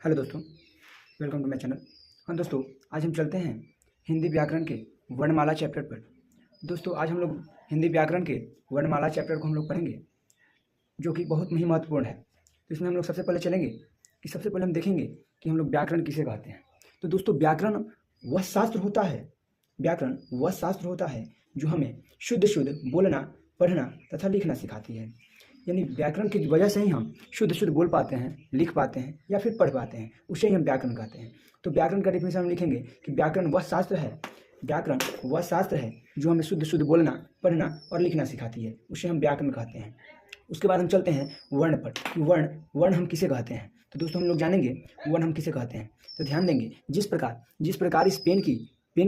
Hello दोस्तों, welcome to my channel. हाँ दोस्तों, आज हम चलते हैं हिंदी व्याकरण के वर्णमाला चैप्टर पर। दोस्तों, आज हम लोग हिंदी व्याकरण के वर्णमाला चैप्टर को हम लोग पढ़ेंगे, जो कि बहुत ही महत्वपूर्ण है। तो इसमें हम लोग सबसे पहले चलेंगे कि सबसे पहले हम देखेंगे कि हम लोग व्याकरण किसे कहते हैं। तो दोस्तों, व्याकरण वह शास्त्र होता है, व्याकरण वह शास्त्र होता है जो हमें शुद्ध शुद्ध बोलना, पढ़ना तथा लिखना सिखाती है। यानी व्याकरण की वजह से ही हम शुद्ध शुद्ध बोल पाते हैं, लिख पाते हैं या फिर पढ़ पाते हैं, उसे ही हम व्याकरण कहते हैं। तो व्याकरण का डेफिनेशन हम लिखेंगे कि व्याकरण वह शास्त्र है, व्याकरण वह शास्त्र है जो हमें शुद्ध शुद्ध बोलना, पढ़ना और लिखना सिखाती है, उसे हम व्याकरण कहते हैं। उसके बाद हम चलते हैं वर्ण पर कि वर्ण वर्ण हम किसे कहते हैं। तो दोस्तों, हम लोग जानेंगे वर्ण हम किसे कहते हैं। तो ध्यान देंगे, जिस प्रकार इस पेन की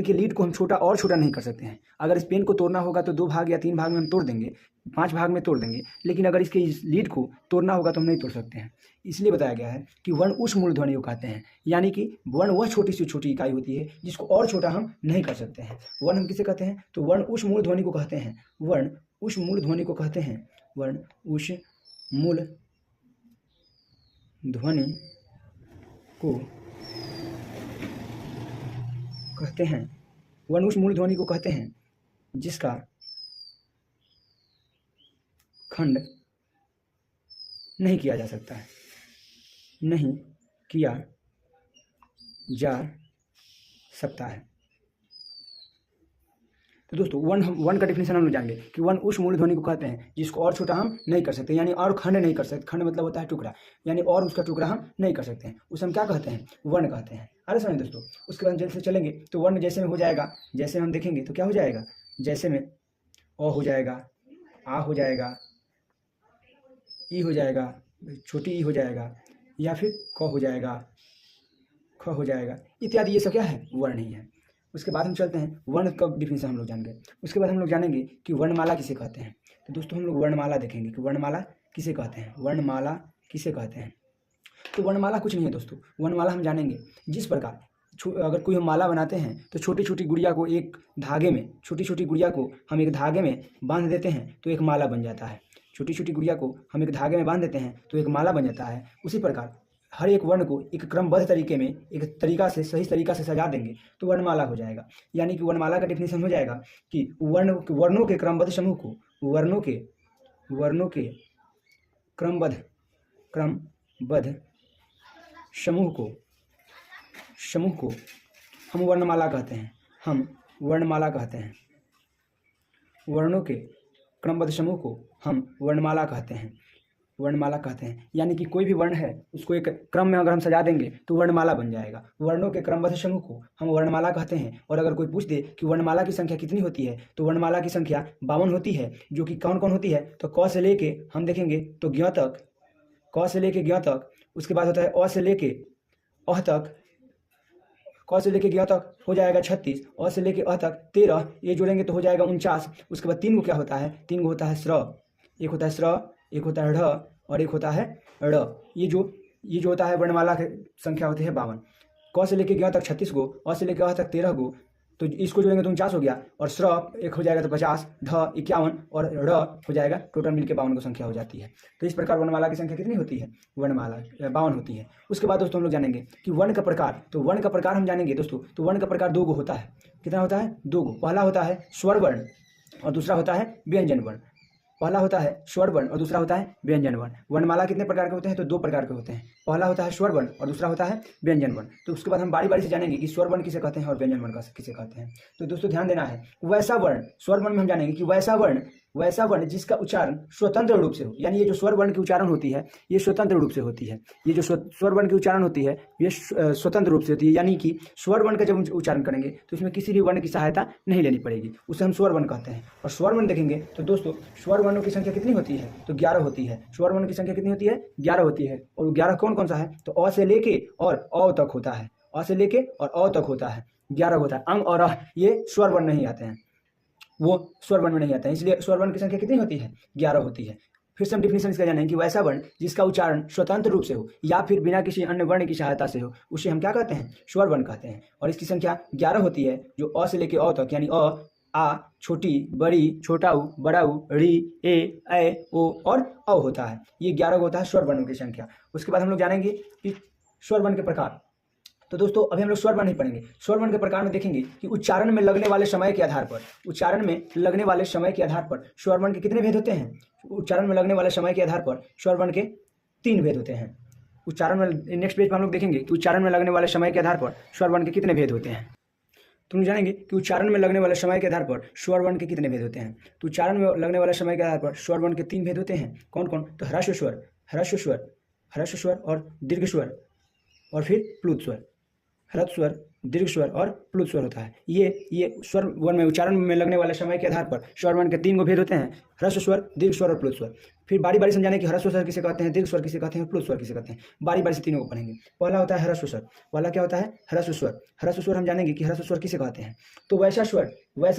लीड को हम छोटा और छोटा नहीं कर सकते हैं। अगर इस पेन को तोड़ना होगा तो 2 भाग या 3 भाग में हम तोड़ देंगे, 5 भाग में तोड़ देंगे, लेकिन अगर इसके इस लीड को तोड़ना होगा तो हम नहीं तोड़ सकते हैं। इसलिए बताया गया है कि वर्ण उस मूल ध्वनि को कहते हैं, यानी कि वर्ण वह छोटी से छोटी इकाई होती है जिसको और छोटा हम नहीं कर सकते हैं। वर्ण हम किसे कहते हैं? तो वर्ण उस मूल ध्वनि को कहते हैं, वर्ण उस मूल ध्वनि को कहते हैं, वर्ण उस मूल ध्वनि को कहते हैं, वर्ण उस मूल ध्वनि को कहते हैं जिसका खंड नहीं किया जा सकता है, नहीं किया जा सकता है। तो दोस्तों, वर्ण का डेफिनेशन हम लोग जानेंगे कि वर्ण उस मूल ध्वनि को कहते हैं जिसको और छोटा हम नहीं कर सकते, यानी और खंड नहीं कर सकते। खंड मतलब होता है टुकड़ा, यानी और उसका टुकड़ा हम नहीं कर सकते हैं, उसे हम क्या कहते हैं? वर्ण कहते हैं। अरे समझ दोस्तों, उसके बाद जैसे चलेंगे तो वर्ण जैसे में हो जाएगा, जैसे हम देखेंगे तो क्या हो जाएगा? जैसे में अ हो जाएगा, आ हो जाएगा, ई हो जाएगा, छोटी ई हो जाएगा, या फिर क हो जाएगा, ख हो जाएगा इत्यादि। ये सब क्या है? वर्ण ही है। उसके बाद हम चलते हैं वर्ण का डिफिनेशन हम लोग जान गए। उसके बाद हम लोग जानेंगे कि वर्णमाला किसे कहते हैं। तो दोस्तों, हम लोग वर्णमाला देखेंगे कि वर्णमाला किसे कहते हैं, वर्णमाला किसे कहते हैं। तो वर्णमाला कुछ नहीं है दोस्तों, वर्णमाला हम जानेंगे जिस प्रकार अगर कोई हम माला बनाते हैं तो छोटी छोटी गुड़िया को एक धागे में, छोटी छोटी गुड़िया को हम एक धागे में बांध देते हैं तो एक माला बन जाता है। छोटी छोटी गुड़िया को हम एक धागे में बांध देते हैं तो एक माला बन जाता है। उसी प्रकार हर एक वर्ण को एक क्रमबद्ध तरीके में, एक तरीका से, सही तरीका से सजा देंगे तो वर्णमाला हो जाएगा। यानी कि वर्णमाला का डेफिनेशन हो जाएगा कि वर्णों के क्रमबद्ध समूह को, वर्णों के क्रमबद्ध समूह को हम वर्णमाला कहते हैं, हम वर्णमाला कहते हैं। वर्णों के क्रमबद्ध समूह को हम वर्णमाला कहते हैं, वर्णमाला कहते हैं। यानी कि कोई भी वर्ण है उसको एक क्रम में अगर हम सजा देंगे तो वर्णमाला बन जाएगा। वर्णों के क्रमबद्ध समूह को हम वर्णमाला कहते हैं। और अगर कोई पूछ दे कि वर्णमाला की संख्या कितनी होती है, तो वर्णमाला की संख्या 52 होती है, जो कि कौन कौन होती है? तो क से लेके हम देखेंगे तो ज्ञ तक, क से लेके ज्ञ तक, उसके बाद होता है अ से लेके अह तक, क से लेके ज्ञ तक हो जाएगा 36, अ से लेके अ तक 13, ये जोड़ेंगे तो हो जाएगा 49। उसके बाद 3 को क्या होता है? 3 को होता है स्र, एक होता है स्र, एक होता है ढ और एक होता है ड़। ये जो होता है वर्णमाला की संख्या होती है 52। क से लेके ज्ञ तक 36 गो, अ से लेके अ तक 13 गो, तो इसको जोड़ेंगे तो 49 हो गया। और स्र एक हो जाएगा तो 50, ढ 51 और ड़ हो जाएगा, टोटल मिलकर 52 को संख्या हो जाती है। तो इस प्रकार वर्णमाला की संख्या कितनी होती है? वर्णमाला 52 होती है। उसके बाद दोस्तों हम लोग जानेंगे कि वर्ण का प्रकार। तो वर्ण का प्रकार हम जानेंगे दोस्तों, तो वर्ण का प्रकार 2 गो होता है। कितना होता है? 2 गो। पहला होता है स्वर वर्ण और दूसरा होता है व्यंजन वर्ण। पहला होता है स्वर वर्ण और दूसरा होता है व्यंजन वर्ण। वर्णमाला कितने प्रकार के होते हैं? तो 2 प्रकार के होते हैं। पहला होता है स्वर वर्ण और दूसरा होता है व्यंजन वर्ण। तो उसके बाद हम बारी बारी से जानेंगे कि स्वर वर्ण किसे कहते हैं और व्यंजन वर्ण किसे कहते हैं। तो दोस्तों ध्यान देना है, वैसा वर्ण, स्वर वर्ण में हम जानेंगे कि वैसा वर्ण जिसका उच्चारण स्वतंत्र रूप से हो। यानी ये जो स्वर वर्ण की उच्चारण होती है ये स्वतंत्र रूप से होती है। ये जो स्वर वर्ण की उच्चारण होती है ये स्वतंत्र रूप से होती है। यानी कि स्वर वर्ण का जब उच्चारण करेंगे तो इसमें किसी भी वर्ण की सहायता नहीं लेनी पड़ेगी, उसे हम स्वर वर्ण कहते हैं। और स्वर वर्ण देखेंगे तो दोस्तों स्वर वर्णों की संख्या कितनी होती है? तो 11 होती है। स्वर वर्ण की संख्या कितनी होती है? 11 होती है। और 11 कौन कौन सा है? तो अ से लेके और अ तक होता है, अ से लेके और अ तक होता है, 11 होता है। अंग और अ ये स्वर वर्ण नहीं आते हैं, वो स्वर वर्ण में नहीं आते हैं, इसलिए स्वर वर्ण की संख्या कितनी होती है? 11 होती है। फिर से हम डिफिनेशन इसका जानेंगे कि वैसा वर्ण जिसका उच्चारण स्वतंत्र रूप से हो या फिर बिना किसी अन्य वर्ण की सहायता से हो, उसे हम क्या कहते हैं? स्वर वर्ण कहते हैं। और इसकी संख्या 11 होती है, जो अ से लेके अ तक, यानी अ, आ, छोटी, बड़ी, छोटा ऊ, बड़ा ऊ, ऋ, ए, ओ और औ होता है। ये 11 होता है स्वर वर्णों की संख्या। उसके बाद हम लोग जानेंगे कि स्वर वर्ण के प्रकार। तो दोस्तों अभी हम लोग स्वर वर्ण नहीं पढ़ेंगे, स्वर वर्ण के प्रकार में देखेंगे कि उच्चारण में लगने वाले समय के आधार पर, उच्चारण में लगने वाले समय के आधार पर स्वर वर्ण के कितने भेद होते हैं। उच्चारण में लगने वाले समय के आधार पर स्वर वर्ण के 3 भेद होते हैं। उच्चारण में नेक्स्ट पेज पर हम लोग देखेंगे कि उच्चारण में लगने वाले समय के आधार पर स्वर वर्ण के कितने भेद होते हैं। तुम जानेंगे कि उच्चारण में लगने वाले समय के आधार पर स्वर वर्ण के कितने भेद होते हैं। तो उच्चारण में लगने वाले समय के आधार पर स्वर वर्ण के 3 भेद होते हैं। कौन कौन? तो ह्रस्व स्वर, ह्रस्व स्वर, ह्रस्व स्वर और दीर्घ स्वर और फिर प्लुत स्वर। ह्रस्व स्वर, दीर्घ स्वर और प्लुत स्वर होता है। ये स्वर वर्ण में उच्चारण में लगने वाले समय के आधार पर स्वर वर्ण के 3 गो भेद होते हैं, ह्रस्व स्वर, दीर्घ स्वर और प्लुत स्वर। फिर बारी बारी समझाने कि ह्रस्व स्वर किसे कहते हैं, दीर्घ स्वर किसे कहते हैं, प्लुत स्वर किसे कहते हैं। बारी बारी से तीनों को पढ़ेंगे। पहला होता है ह्रस्व स्वर। पहला क्या होता है? ह्रस्व स्वर। ह्रस्व स्वर हम जानेंगे कि ह्रस्व स्वर किसे कहते हैं। तो वैसा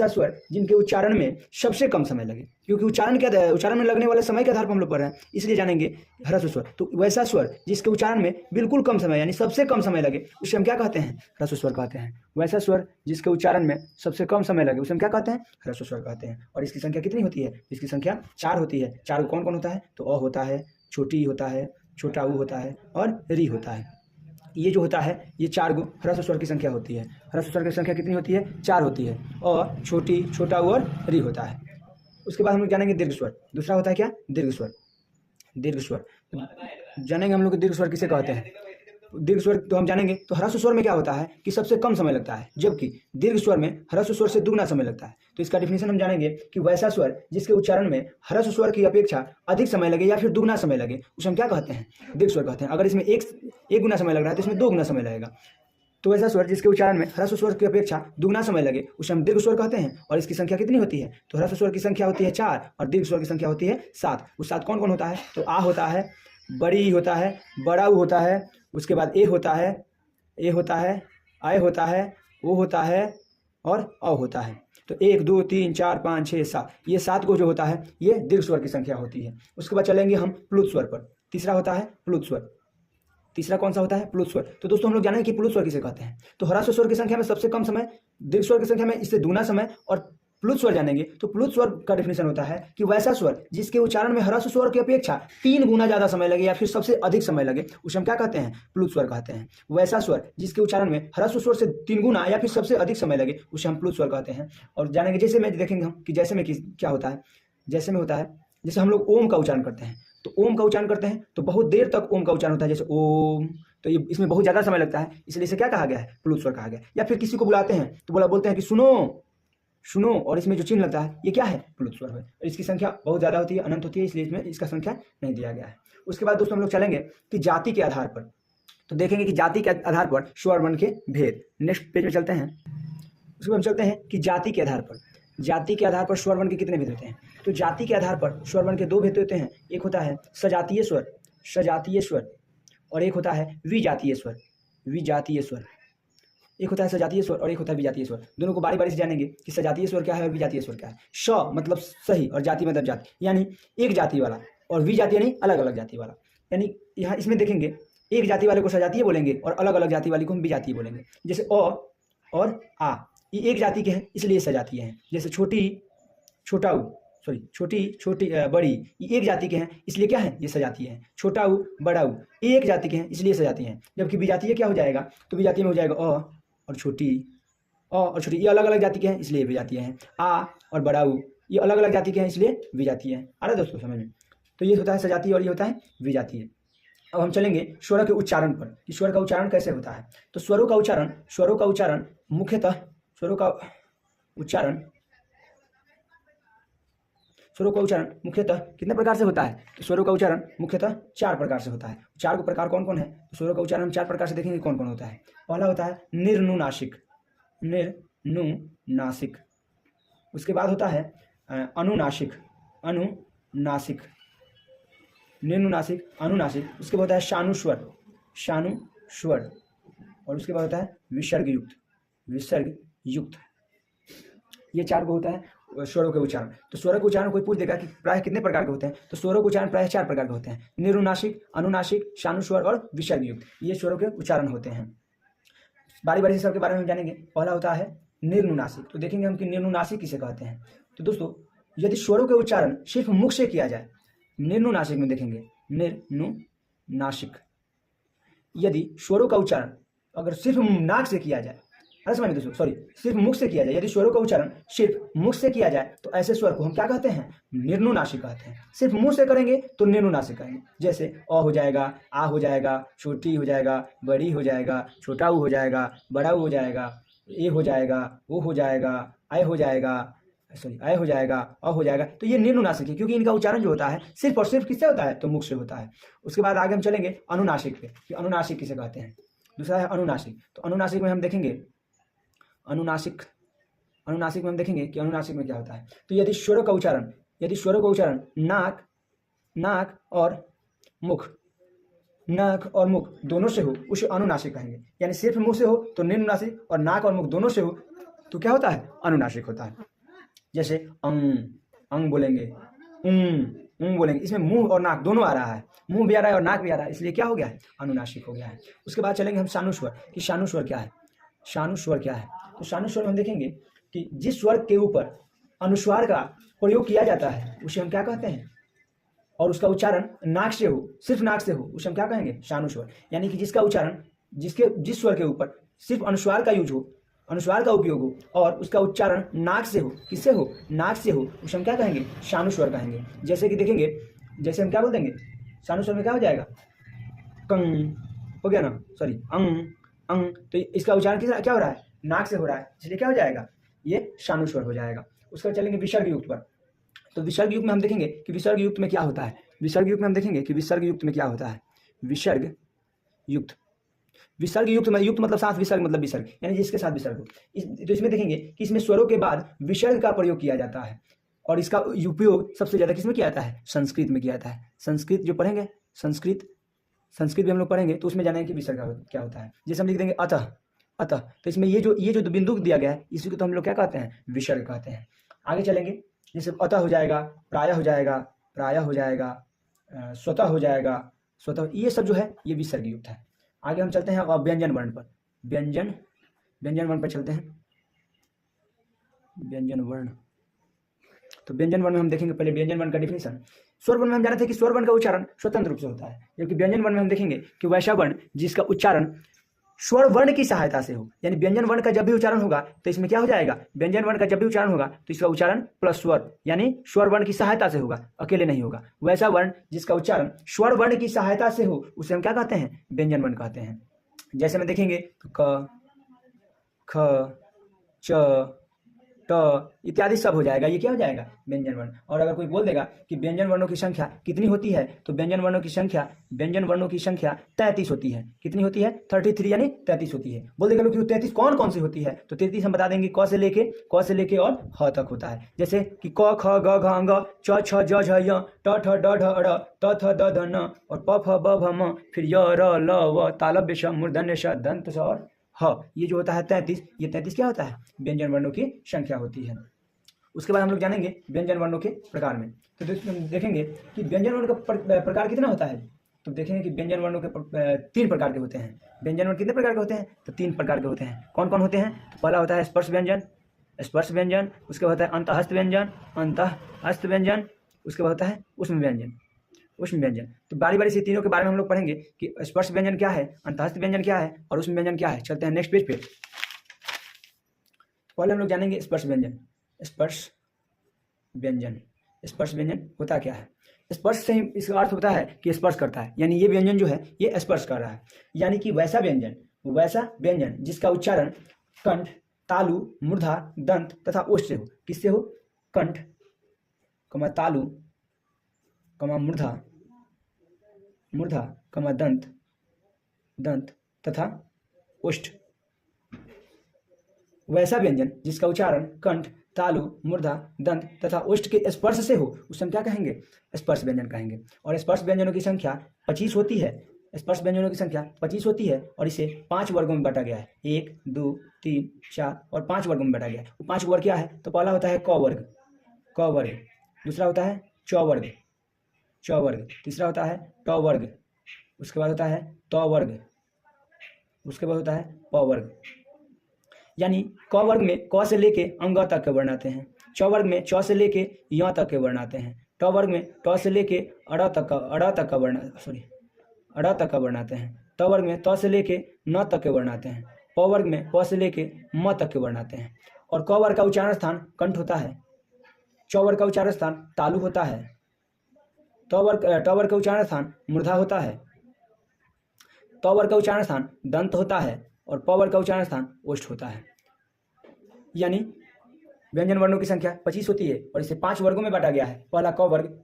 स्वर जिनके उच्चारण में सबसे कम समय लगे, क्योंकि उच्चारण में लगने वाले समय के आधार पर हम लोग पढ़ रहे हैं, इसलिए जानेंगे ह्रस्व स्वर। तो वैसा स्वर जिसके उच्चारण में बिल्कुल कम समय यानी सबसे कम समय लगे उसे हम क्या कहते हैं? ह्रस्व स्वर कहते हैं। वैसा स्वर जिसके उच्चारण में सबसे कम समय लगे उसे हम क्या कहते हैं? ह्रस्व स्वर कहते हैं। और इसकी संख्या कितनी होती है? इसकी संख्या 4 होती है। 4 कौन कौन होता है? तो अ होता है, छोटी ई होता है, छोटा ऊ होता है और री होता है। ये जो होता है ये 4 गो ह्रस्व स्वर की संख्या होती है। ह्रस्व स्वर की संख्या कितनी होती है? 4 होती है। अ, छोटी, छोटा ऊ और री होता है। उसके बाद हम लोग जानेंगे दीर्घ स्वर। दूसरा होता है क्या? दीर्घ स्वर। दीर्घ स्वर जानेंगे हम लोग दीर्घ स्वर किसे कहते हैं। दीर्घ स्वर तो हम जानेंगे। तो ह्रस्व स्वर में क्या होता है कि सबसे कम समय लगता है, जबकि दीर्घ स्वर में ह्रस्व स्वर से दुगना समय लगता है। तो इसका डिफिनेशन हम जानेंगे कि वैसा स्वर जिसके उच्चारण में ह्रस्व स्वर की अपेक्षा अधिक समय लगे या फिर दुगना समय लगे उसे हम क्या कहते हैं? दीर्घ स्वर कहते हैं। अगर इसमें एक गुना समय लग रहा है तो इसमें 2 गुना समय लगेगा। तो वैसा स्वर जिसके उच्चारण में ह्रस्व स्वर की अपेक्षा दुगना समय लगे उसे हम दीर्घ स्वर कहते हैं। और इसकी संख्या कितनी होती है? तो ह्रस्व स्वर की संख्या होती है 4 और दीर्घ स्वर की संख्या होती है 7। वो 7 कौन कौन होता है? तो आ होता है, बड़ी ई होता है, बड़ा ऊ होता है, उसके बाद ए होता है, आय होता है, ओ होता है और अ होता है। तो 1 2 3 4 5 6 7 ये 7 को जो होता है ये दीर्घ स्वर की संख्या होती है। उसके बाद चलेंगे हम प्लुत स्वर पर। तीसरा होता है प्लुत स्वर। तीसरा कौन सा होता है? प्लुत स्वर। तो दोस्तों हम लोग जानेंगे कि प्लुत स्वर किसे कहते हैं। तो ह्रस्व स्वर की संख्या में सबसे कम समय, दीर्घ स्वर की संख्या में इससे दुगना समय और प्लुत स्वर जानेंगे। तो प्लुत स्वर का डिफिनेशन होता है कि वैसा स्वर जिसके उच्चारण में ह्रस्व स्वर की अपेक्षा 3 गुना ज्यादा समय लगे या फिर सबसे अधिक समय लगे उसे हम क्या कहते हैं? प्लुत स्वर कहते हैं। वैसा स्वर जिसके उच्चारण में ह्रस्व स्वर से 3 गुना या फिर सबसे अधिक समय लगे उसे हम प्लुत स्वर कहते हैं। और जानेंगे जैसे में देखेंगे हम कि जैसे में क्या होता है। जैसे में होता है जैसे हम लोग ओम का उच्चारण करते हैं। तो ओम का उच्चारण करते हैं तो बहुत देर तक ओम का उच्चारण होता है, जैसे ओम। तो ये इसमें बहुत ज्यादा समय लगता है, इसलिए इसे क्या कहा गया है? प्लुत स्वर कहा गया। या फिर किसी को बुलाते हैं तो बोलते हैं कि सुनो सुनो, और इसमें जो चिन्ह लगता है ये क्या है? प्लुत स्वर है। इसकी संख्या बहुत ज़्यादा होती है, अनंत होती है, इसलिए इसमें इसका संख्या नहीं दिया गया है। उसके बाद दोस्तों हम लोग चलेंगे कि जाति के आधार पर। तो देखेंगे कि जाति के आधार पर स्वर वर्ण के भेद। नेक्स्ट पेज में चलते हैं। उसके बाद हम चलते हैं कि जाति के आधार पर, जाति के आधार पर स्वर वर्ण के कितने भेद होते हैं। तो जाति के आधार पर स्वर वर्ण के 2 भेद होते हैं। एक होता है सजातीय स्वर, सजातीय स्वर, और एक होता है विजातीय स्वर, विजातीय स्वर। एक होता है सजातीय स्वर और एक होता है विजातीय स्वर। दोनों को बारी बारी से जानेंगे कि सजातीय स्वर क्या है और विजातीय स्वर क्या है। स मतलब सही और जाति मतलब जाति, यानी एक जाति वाला, और विजाति यानी अलग अलग जाति वाला। यानी यहाँ इसमें देखेंगे एक जाति वाले को सजातीय बोलेंगे और अलग अलग जाति वाले को हम विजातीय बोलेंगे। जैसे अ और आ, ये एक जाति के हैं इसलिए सजातीय हैं। जैसे छोटी, छोटा ऊ, छोटी बड़ी, ये एक जाति के हैं इसलिए क्या है? ये सजातीय हैं। छोटा ऊ, बड़ा ऊ, ये एक जाति के हैं इसलिए सजातीय हैं। जबकि विजातीय क्या हो जाएगा? तो विजातीय में हो जाएगा अ और छोटी, ये अलग अलग जाति के हैं इसलिए विजातीय हैं। आ और बड़ा ऊ ये अलग अलग जाति के हैं इसलिए विजातीय हैं। आ रहा दोस्तों समझ में? तो ये होता है सजातीय और ये होता है विजातीय। अब हम चलेंगे स्वर के उच्चारण पर कि स्वर का उच्चारण कैसे होता है। तो स्वरों का उच्चारण मुख्यतः स्वरों का मुख्यतः कितने प्रकार से होता है? तो स्वरों का उच्चारण मुख्यतः 4 प्रकार से होता है। 4 प्रकार कौन कौन है? तो स्वरों का उच्चारण हम 4 प्रकार से देखेंगे कौन कौन होता है। पहला होता है निर्नुनासिक, निर्नुनासिक। उसके बाद होता है अनुनासिक, अनुनासिक, निर्नुनासिक, अनुनासिक। उसके बाद होता है शानुस्वर, शानुस्वर। और उसके बाद होता है विसर्ग युक्त, विसर्ग युक्त। ये 4 को होता है स्वरों के उच्चारण। तो स्वरों के उच्चारण कोई पूछ देगा कि प्राय कितने प्रकार के होते हैं। तो स्वरों के उच्चारण प्राय 4 प्रकार के होते हैं। निर्नुनासिक, अनुनासिक, शानुस्वर और विसर्ग युक्त, ये स्वरों के उच्चारण होते हैं। बारी बारी से सबके बारे में जानेंगे। पहला होता है निर्नुनासिक। तो देखेंगे हम कि निर्नुनासिक किसे कहते हैं। तो दोस्तों यदि स्वरों के उच्चारण सिर्फ मुख से किया जाए, निर्नुनासिक में देखेंगे निर्नुनासिक, यदि स्वरों का उच्चारण अगर सिर्फ नाक से किया जाए, अरे समझ दोस्तों, सॉरी, सिर्फ मुख से किया जाए, यदि स्वरों का उच्चारण सिर्फ मुख से किया जाए तो ऐसे स्वर को हम क्या कहते हैं? निर्नुनासिक कहते हैं। सिर्फ मुंह से करेंगे तो निर्नुनासिक कहेंगे। जैसे अ हो जाएगा, आ हो जाएगा, छोटी हो जाएगा, बड़ी हो जाएगा, छोटा ऊ हो जाएगा, बड़ा ऊ हो जाएगा, ए हो जाएगा, ओ हो जाएगा, आय हो जाएगा, सॉरी आय हो जाएगा, अ हो जाएगा। तो ये निर्नुनासिक है क्योंकि इनका उच्चारण जो होता है सिर्फ और सिर्फ किससे होता है? तो मुख से होता है। उसके बाद आगे हम चलेंगे अनुनासिक पे कि अनुनासिक किसे कहते हैं। दूसरा है अनुनासिक। तो अनुनासिक में हम देखेंगे अनुनासिक अनुनासिक में हम देखेंगे कि अनुनासिक में क्या होता है। तो यदि स्वरों का उच्चारण नाक और मुख दोनों से हो उसे अनुनासिक कहेंगे। यानी सिर्फ मुंह से हो तो निर्नुनासिक और नाक और मुख दोनों से हो तो क्या होता है? अनुनासिक होता है। जैसे अंग बोलेंगे, बोलेंगे, इसमें मुंह और नाक दोनों आ रहा है, मुंह भी आ रहा है और नाक भी आ रहा है, इसलिए क्या हो गया है? अनुनासिक हो गया है। उसके बाद चलेंगे हम शानुस्वर कि शानुस्वर क्या है। तो शानुस्वर में हम देखेंगे कि जिस स्वर के ऊपर अनुस्वार का प्रयोग किया जाता है उसे हम क्या कहते हैं? और उसका उच्चारण नाक से हो, सिर्फ नाक से हो, उसे हम क्या कहेंगे? शानुस्वर। यानी कि जिसका उच्चारण जिस स्वर के ऊपर सिर्फ अनुस्वार का यूज हो, अनुस्वार का उपयोग हो और उसका उच्चारण नाक से हो, किससे हो? नाक से हो, उसे हम क्या कहेंगे? शानुस्वर कहेंगे। जैसे कि देखेंगे, जैसे हम क्या बोल देंगे शानुस्वर में, क्या हो जाएगा? कंग हो गया ना, सॉरी अंग। तो इसका उच्चारण क्या हो रहा है? नाक से हो रहा है, इसलिए क्या हो जाएगा? ये शानुस्वर हो जाएगा। उसका चलेंगे विसर्ग युक्त पर। तो विसर्ग युक्त में हम देखेंगे कि विसर्ग युक्त में क्या होता है। विसर्ग युक्त मतलब साथ विसर्ग मतलब विसर्ग, यानी जिसके साथ विसर्ग हो। तो इसमें देखेंगे कि इसमें स्वरों के बाद विसर्ग का प्रयोग किया जाता है और इसका उपयोग सबसे ज्यादा किसमें किया जाता है? संस्कृत में किया जाता है। संस्कृत जो पढ़ेंगे, संस्कृत भी हम लोग पढ़ेंगे तो उसमें जानेंगे कि विसर्ग क्या होता है। जैसे हम लिख देंगे अतः। तो इसमें ये जो बिंदु दिया गया है इसी को तो हम लोग क्या कहते हैं? विसर्ग कहते हैं। आगे चलेंगे, जैसे अतः हो जाएगा, प्राय हो जाएगा, स्वतः हो जाएगा, ये सब जो है ये विसर्ग युक्त है। आगे हम चलते हैं अब व्यंजन वर्ण पर। व्यंजन वर्ण पर चलते हैं। व्यंजन वर्ण, तो व्यंजन वर्ण में हम देखेंगे पहले व्यंजन वर्ण का डिफिनेशन। स्वर वर्ण में हम जानते हैं कि स्वर वर्ण का उच्चारण स्वतंत्र रूप से होता है, जबकि व्यंजन वर्ण में हम देखेंगे कि वैसा वर्ण जिसका उच्चारण स्वर वर्ण की सहायता से हो। यानी व्यंजन वर्ण का जब भी उच्चारण होगा तो इसमें क्या हो जाएगा? व्यंजन वर्ण का जब भी उच्चारण होगा तो इसका उच्चारण प्लस स्वर, यानी स्वर वर्ण की सहायता से होगा, अकेले नहीं होगा। वैसा वर्ण जिसका उच्चारण स्वर वर्ण की सहायता से हो उसे हम क्या कहते हैं? व्यंजन वर्ण कहते हैं। जैसे में देखेंगे क, ख, च, ट इत्यादि सब हो जाएगा, ये क्या हो जाएगा? व्यंजन वर्ण। और अगर कोई बोल देगा कि व्यंजन वर्णों की संख्या कितनी होती है, तो व्यंजन वर्णों की संख्या 33 होती है। कितनी होती है? 33, यानी 33 होती है। बोल देगा लोग कि 33 कौन कौन सी होती है, तो 33 हम बता देंगे क से लेके और ह तक होता है। जैसे कि क, ख, ग, घ, अंग, च, छ, ज, झ, य, ट, ठ, ड, ढ, अ, त, थ, द, ध, न और प, फ, ब, भ, म, फिर य, र, ल, व, तालव्य, श, मूर्धन्य, श, दंत, स और ह। ये जो होता है 33, ये 33 क्या होता है? व्यंजन वर्णों की संख्या होती है। उसके बाद हम लोग जानेंगे व्यंजन वर्णों के प्रकार में। तो देखेंगे कि व्यंजन वर्ण का प्रकार कितना होता है। तो देखेंगे कि व्यंजन वर्णों के 3 प्रकार के होते हैं। व्यंजन वर्ण कितने प्रकार के होते हैं? तो 3 प्रकार के होते हैं। कौन कौन होते हैं? तो पहला होता है स्पर्श व्यंजन, उसके बाद होता है अंतःस्थ व्यंजन, उसके बाद होता है उष्म व्यंजन। तो बारी बारी से तीनों के बारे में हम लोग पढ़ेंगे कि स्पर्श व्यंजन क्या है, अंतःस्थ व्यंजन क्या है और उष्म व्यंजन क्या है। चलते हैं नेक्स्ट पेज पे। पहले हम लोग जानेंगे स्पर्श व्यंजन होता क्या है। स्पर्श से ही इसका अर्थ होता है कि स्पर्श करता है, यानी ये व्यंजन जो है ये स्पर्श कर रहा है। यानी कि वैसा व्यंजन जिसका उच्चारण कंठ, तालु, मूर्धा, दंत तथा ओष्ठ से हो। किससे हो? कंठ, तालु, मूर्धा, दंत तथा ओष्ठ। वैसा व्यंजन जिसका उच्चारण कंठ, तालु, मूर्धा, दंत तथा ओष्ठ के स्पर्श से हो उसे हम क्या कहेंगे? स्पर्श व्यंजन कहेंगे। और स्पर्श व्यंजनों की संख्या 25 होती है। और इसे 5 वर्गों में बांटा गया है। 1, 2, 3, 4 और 5 वर्गों में बांटा गया है। वो 5 वर्ग क्या है? तो पहला होता है क वर्ग, दूसरा होता है च वर्ग, तीसरा होता है ट वर्ग, उसके बाद होता है त वर्ग, उसके बाद होता है प वर्ग। यानी क वर्ग में क से लेके अंग तक के वर्ण आते हैं, च वर्ग में च से लेके य तक के वर्ण आते हैं, ट वर्ग में ट से लेके अड़ तक का वर्ण आते हैं, त वर्ग में त से लेके न तक के वर्ण आते हैं। प वर्ग में प से लेके म तक के वर्ण आते हैं। और क वर्ग का उच्चारण स्थान कंठ होता है। च वर्ग का उच्चारण स्थान तालु होता है। ट वर्ग का उच्चारण स्थान मूर्धा होता है। त वर्ग का उच्चारण स्थान दंत होता है। और प वर्ग का उच्चारण स्थान ओष्ठ होता है। यानी व्यंजन वर्णों की संख्या 25 होती है और इसे 5 वर्गों में बांटा गया है। पहला क वर्ग,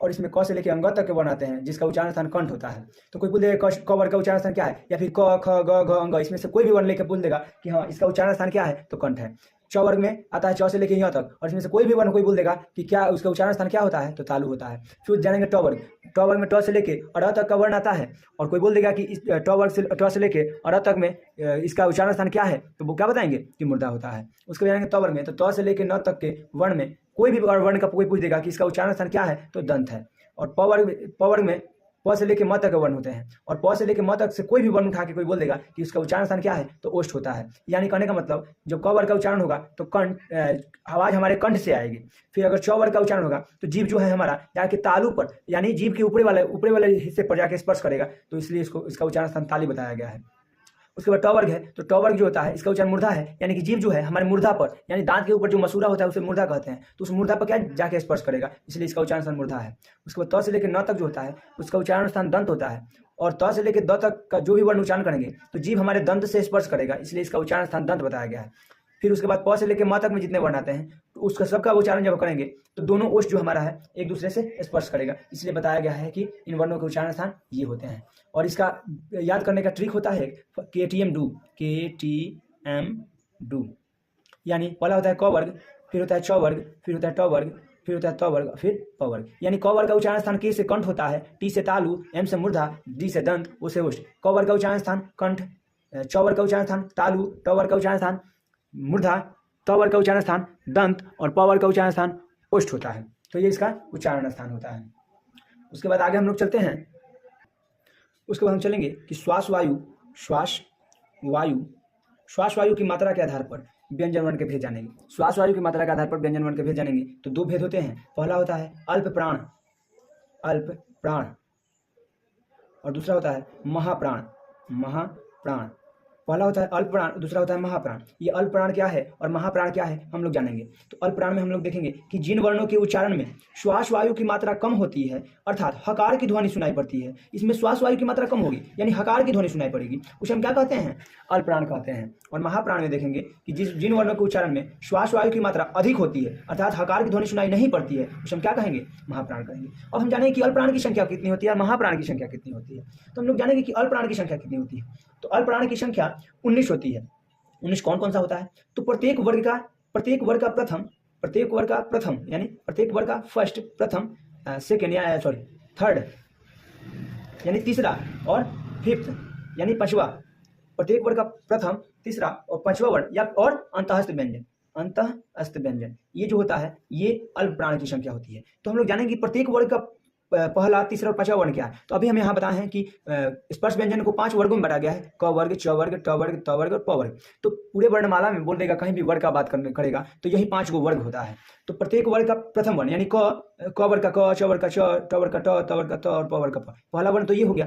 और इसमें क से लेकर अंग तक के वर्ण आते हैं जिसका उच्चारण स्थान कंठ होता है। तो कोई बोल देगा क वर्ग का उच्चारण स्थान क्या है, या फिर क ख ग घ अंग, इसमें से कोई भी वर्ण लेकर बोल देगा कि हाँ इसका उच्चारण स्थान क्या है, तो कंठ है। च वर्ग में आता है च से लेकर यहाँ तक, और इसमें से कोई भी वर्ण कोई बोल देगा कि क्या उसका उच्चारण स्थान क्या होता है, तो तालु होता है। फिर जानेंगे ट वर्ग। ट वर्ग में ट से लेके अड़ तक का वर्ण आता है, और कोई बोल देगा कि इस ट वर्ग से ट से लेके अड़ तक में इसका उच्चारण स्थान क्या है, तो वो क्या बताएंगे कि मूर्धा होता है। उसके बाद जानेंगे त वर्ग में, तो त से लेके न तक के वर्ण में कोई भी वर्ण का कोई पूछ देगा कि इसका उच्चारण स्थान क्या है, तो दंत है। और प वर्ग में प से लेके म तक के वर्ण होते हैं, और प से लेके म तक से कोई भी वर्ण उठा के कोई बोल देगा कि उसका उच्चारण स्थान क्या है, तो ओष्ठ होता है। यानी कहने का मतलब जब क वर्ग का उच्चारण होगा तो कंठ आवाज हमारे कंठ से आएगी। फिर अगर च वर्ग का उच्चारण होगा तो जीभ जो है हमारा जाके तालु पर, यानी जीभ के ऊपरी वाले हिस्से पर जाके स्पर्श करेगा, तो इसलिए इसका उच्चारण स्थान ताली बताया गया है। उसके बाद ट वर्ग है, तो ट वर्ग जो होता है इसका उच्चारण मूर्धा है, यानी कि जीभ जो है हमारे मूर्धा पर, यानी दांत के ऊपर जो मसूड़ा होता है उसे मूर्धा कहते हैं, तो उस मूर्धा पर क्या जाके स्पर्श करेगा, इसलिए इसका उच्चारण स्थान मूर्धा है। उसके बाद त से लेकर न तक जो होता है उसका उच्चारण स्थान दंत होता है, और त से लेकर द तक का जो भी वर्ण उच्चारण करेंगे तो जीभ हमारे दंत से स्पर्श करेगा, इसलिए इसका उच्चारण स्थान दंत बताया गया है। फिर उसके बाद प से लेकर म तक में जितने वर्ण आते हैं तो उसका सबका उच्चारण जब करेंगे तो दोनों ओष्ठ जो हमारा है एक दूसरे से स्पर्श करेगा, इसलिए बताया गया है कि इन वर्णों के उच्चारण स्थान ये होते हैं। और इसका याद करने का ट्रिक होता है KTM डू, यानी पहला होता है क वर्ग, फिर होता है च वर्ग, फिर होता है ट वर्ग, फिर होता है त वर्ग, फिर प वर्ग। यानी क वर्ग का उच्चारण स्थान K से कंठ होता है, T से तालु, M से मूर्धा, D से दंत, O से ओष्ठ। क वर्ग का उच्चारण स्थान कंठ, च वर्ग का उच्चारण स्थान तालु, ट वर्ग का उच्चारण स्थान मूर्धा, त वर्ग का उच्चारण स्थान दंत, और प वर्ग का उच्चारण स्थान ओष्ठ होता है। तो ये इसका उच्चारण स्थान होता है। उसके बाद आगे हम लोग चलते हैं। उसके बाद हम चलेंगे कि श्वास वायु की मात्रा के आधार पर व्यंजन वर्ण के भेद जानेंगे। श्वास वायु की मात्रा के आधार पर व्यंजन वर्ण के भेद जानेंगे तो दो भेद होते हैं। पहला होता है अल्प प्राण, और दूसरा होता है महाप्राण। पहला होता है अल्प प्राण, दूसरा होता है महाप्राण। ये अल्प प्राण क्या है और महाप्राण क्या है हम लोग जानेंगे। तो अल्प प्राण में हम लोग देखेंगे कि जिन वर्णों के उच्चारण में श्वास वायु की मात्रा कम होती है, अर्थात हकार की ध्वनि सुनाई पड़ती है, इसमें श्वास वायु की मात्रा कम होगी यानी हकार की ध्वनि सुनाई पड़ेगी, उसे हम क्या कहते हैं, अल्प प्राण कहते हैं। और महाप्राण में देखेंगे कि जिन वर्णों के उच्चारण में श्वास वायु की मात्रा अधिक होती है, अर्थात हकार की ध्वनि सुनाई नहीं पड़ती है, उसे हम क्या कहेंगे, महाप्राण कहेंगे। अब हम जानेंगे कि अल्प प्राण की संख्या कितनी होती है और महाप्राण की संख्या कितनी होती है। तो हम लोग जानेंगे कि अल्प प्राण की संख्या कितनी होती है। तो अल्प प्राण की संख्या 19 होती है। 19 कौन कौन सा होता है, तो प्रत्येक वर्ग का प्रथम यानी प्रत्येक वर्ग का फर्स्ट, प्रथम, सेकेंड या थर्ड यानी तीसरा, और फिफ्थ यानी पांचवा। प्रत्येक वर्ग का प्रथम, तीसरा और पांचवा वर्ण या और अंतःस्थ व्यंजन ये जो होता है ये अल्प प्राण की संख्या होती है। तो हम लोग जानेंगे प्रत्येक वर्ग का पहला, तीसरा और पांचवा वर्ण क्या है। तो अभी हम यहाँ बताए हैं कि स्पर्श व्यंजन को 5 वर्गों में बांटा गया है, क वर्ग, च वर्ग, ट वर्ग, त वर्ग और प वर्ग। तो पूरे वर्णमाला में बोल देगा कहीं भी वर्ग का बात करेगा तो यही 5 गो वर्ग होता है। तो प्रत्येक वर्ग का प्रथम वर्ण यानी क वर्ग का क, च वर्ग का च, ट वर्ग का ट, त वर्ग का त और प वर्ग का प। पहला वर्ण तो ये हो गया।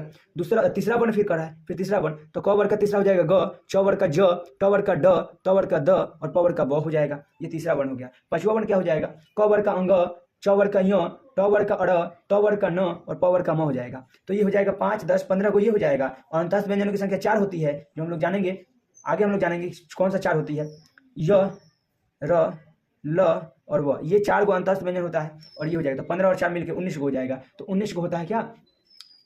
तीसरा वर्ण फिर कर रहा है, फिर तीसरा वर्ण तो क वर्ग का तीसरा हो जाएगा ग, च वर्ग का ज, ट वर्ग का ड, त वर्ग का द और प वर्ग का ब हो जाएगा। ये तीसरा वर्ण हो गया। पांचवा वर्ण क्या हो जाएगा, क वर्ग का अंग, च वर्ग का य, ट वर्ग का अड़, त वर्ग का न और प वर्ग का म हो जाएगा। तो ये हो जाएगा 5, 10, 15 को ये हो जाएगा। और अंतःस्थ व्यंजनों की संख्या 4 होती है जो हम लोग जानेंगे। आगे हम लोग जानेंगे कौन सा 4 होती है, य, र, ल और व, ये 4 गो अंतःस्थ व्यंजन होता है। और ये हो जाएगा तो 15 और 4 मिलकर 19 को हो जाएगा। तो 19 को होता है क्या,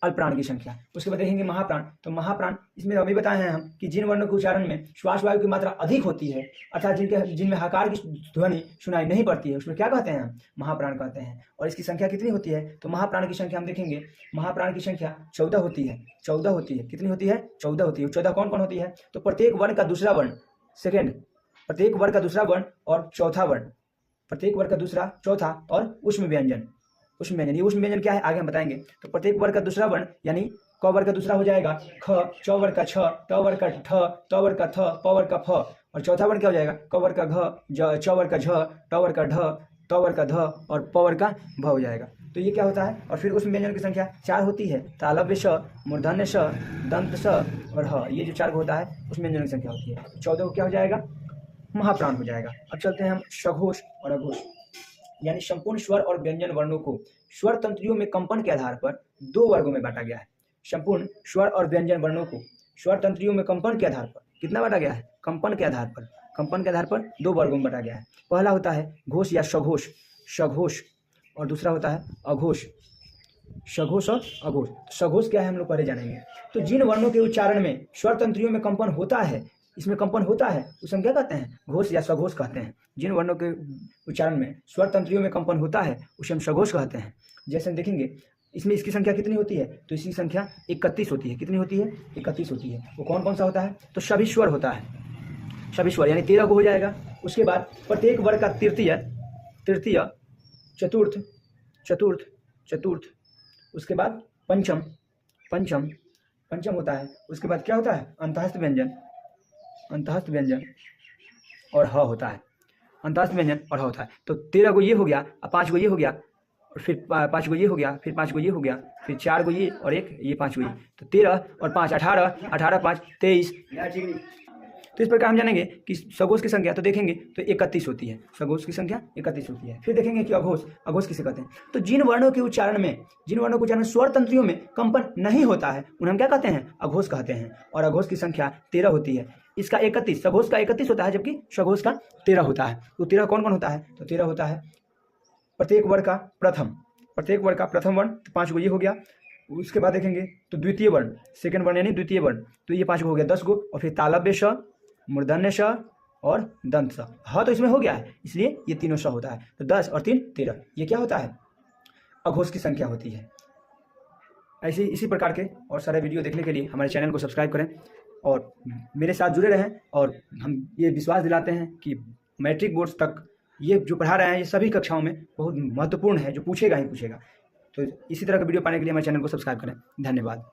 अल्प प्राण की संख्या। उसके बाद देखेंगे महाप्राण। तो महाप्राण इसमें अभी बताए हैं हम कि जिन वर्णों के उच्चारण में श्वास वायु की मात्रा अधिक होती है, अर्थात जिनमें हकार की ध्वनि सुनाई नहीं पड़ती है, उसमें क्या कहते हैं, हम महाप्राण कहते हैं। और इसकी संख्या कितनी होती है, तो महाप्राण की संख्या हम देखेंगे, महाप्राण की संख्या 14 होती है। 14 होती है। कितनी होती है, 14 होती है। 14 कौन कौन होती है, तो प्रत्येक वर्ण का दूसरा वर्ण, सेकेंड, प्रत्येक वर्ग का दूसरा वर्ण और चौथा वर्ण, प्रत्येक वर्ग का दूसरा, चौथा और उष्म व्यंजन। ये उष्म व्यंजन क्या है आगे हम बताएंगे। तो प्रत्येक वर्ग का दूसरा वर्ण यानी क वर्ग का दूसरा हो जाएगा ख, च वर्ग का छ, ट वर्ग का ठ, त वर्ग का थ, प वर्ग का फ और चौथा वर्ण क्या हो जाएगा, क वर्ग का घ, च वर्ग का झ, ट वर्ग का ढ, त वर्ग का ध और प वर्ग का भ हो जाएगा। तो ये क्या होता है, और फिर उसमें व्यंजनों की संख्या 4 होती है। तालव्य श, मूर्धन्य श, दंत स और ह, ये जो 4 होता है उसमें व्यंजनों की संख्या होती है। 14 को क्या हो जाएगा, महाप्राण हो जाएगा। अब चलते हैं हम सघोष और अघोष, यानी संपूर्ण स्वर और व्यंजन वर्णों को स्वर तंत्रियों में कंपन के आधार पर 2 वर्गों में बांटा गया है। संपूर्ण स्वर और व्यंजन वर्णों को स्वर तंत्रियों में कंपन के आधार पर कितना बांटा गया है, कंपन के आधार पर, कंपन के आधार पर 2 वर्गों में बांटा गया है। पहला होता है घोष या सघोष, सघोष, और दूसरा होता है अघोष, सघोष और अघोष। सघोष क्या है हम लोग पहले जानेंगे। तो जिन वर्णों के उच्चारण में स्वर तंत्रियों में कंपन होता है, इसमें कंपन होता है, उसे हम क्या कहते हैं, घोष या सघोष कहते हैं। जिन वर्णों के उच्चारण में स्वर तंत्रियों में कंपन होता है उसे हम सघोष कहते हैं। जैसे हम देखेंगे इसमें इसकी संख्या कितनी होती है, तो इसकी संख्या 31 होती है। कितनी होती है, 31 होती है। वो कौन कौन सा होता है, तो सभी स्वर होता है, सभी स्वर, यानी 13 को हो जाएगा। उसके बाद प्रत्येक वर्ग का तृतीय, तृतीय, चतुर्थ, चतुर्थ, चतुर्थ, उसके बाद पंचम, पंचम, पंचम होता है। उसके बाद क्या होता है, अंतःस्थ व्यंजन, अंतःस्थ व्यंजन और ह होता है, अंतःस्थ व्यंजन और ह होता है। तो 13 को ये हो गया, अब 5 को ये हो गया, और फिर 5 को ये हो गया, फिर 5 को ये हो गया, फिर 4 को ये और एक ये 5 को ये, तो 13 और 5 18, 18 5 23। तो इस प्रकार हम जानेंगे कि सघोष की संख्या, तो देखेंगे तो 31 होती है, सघोष की संख्या 31 होती है। फिर देखेंगे कि अघोष, अघोष किसे कहते हैं। तो जिन वर्णों के उच्चारण में, जिन वर्णों के उच्चारण स्वर तंत्रियों में कंपन नहीं होता है उन्हें हम क्या कहते हैं, अघोष कहते हैं। और अघोष की संख्या 13 होती है। इसका 31, सघोष का 31 होता है, जबकि सघोष का 13 होता है। तो 13 कौन कौन होता है, तो 13 होता है प्रत्येक वर्ग का प्रथम, प्रत्येक वर्ग का प्रथम वर्ण, तो 5 को ये हो गया। उसके बाद देखेंगे तो द्वितीय वर्ण, सेकंड वर्ण यानी द्वितीय वर्ण, तो ये 5 को हो गया, 10 को, और फिर तालव्य श, मूर्धन्य श और दंत स। हाँ तो इसमें हो गया है, इसलिए ये तीनों श होता है। तो 10 और 3 13, ये क्या होता है, अघोष की संख्या होती है। ऐसे इसी प्रकार के और सारे वीडियो देखने के लिए हमारे चैनल को सब्सक्राइब करें और मेरे साथ जुड़े रहें। और हम ये विश्वास दिलाते हैं कि मैट्रिक बोर्ड तक ये जो पढ़ा रहे हैं ये सभी कक्षाओं में बहुत महत्वपूर्ण है, जो पूछेगा ही पूछेगा। तो इसी तरह का वीडियो पाने के लिए हमारे चैनल को सब्सक्राइब करें। धन्यवाद।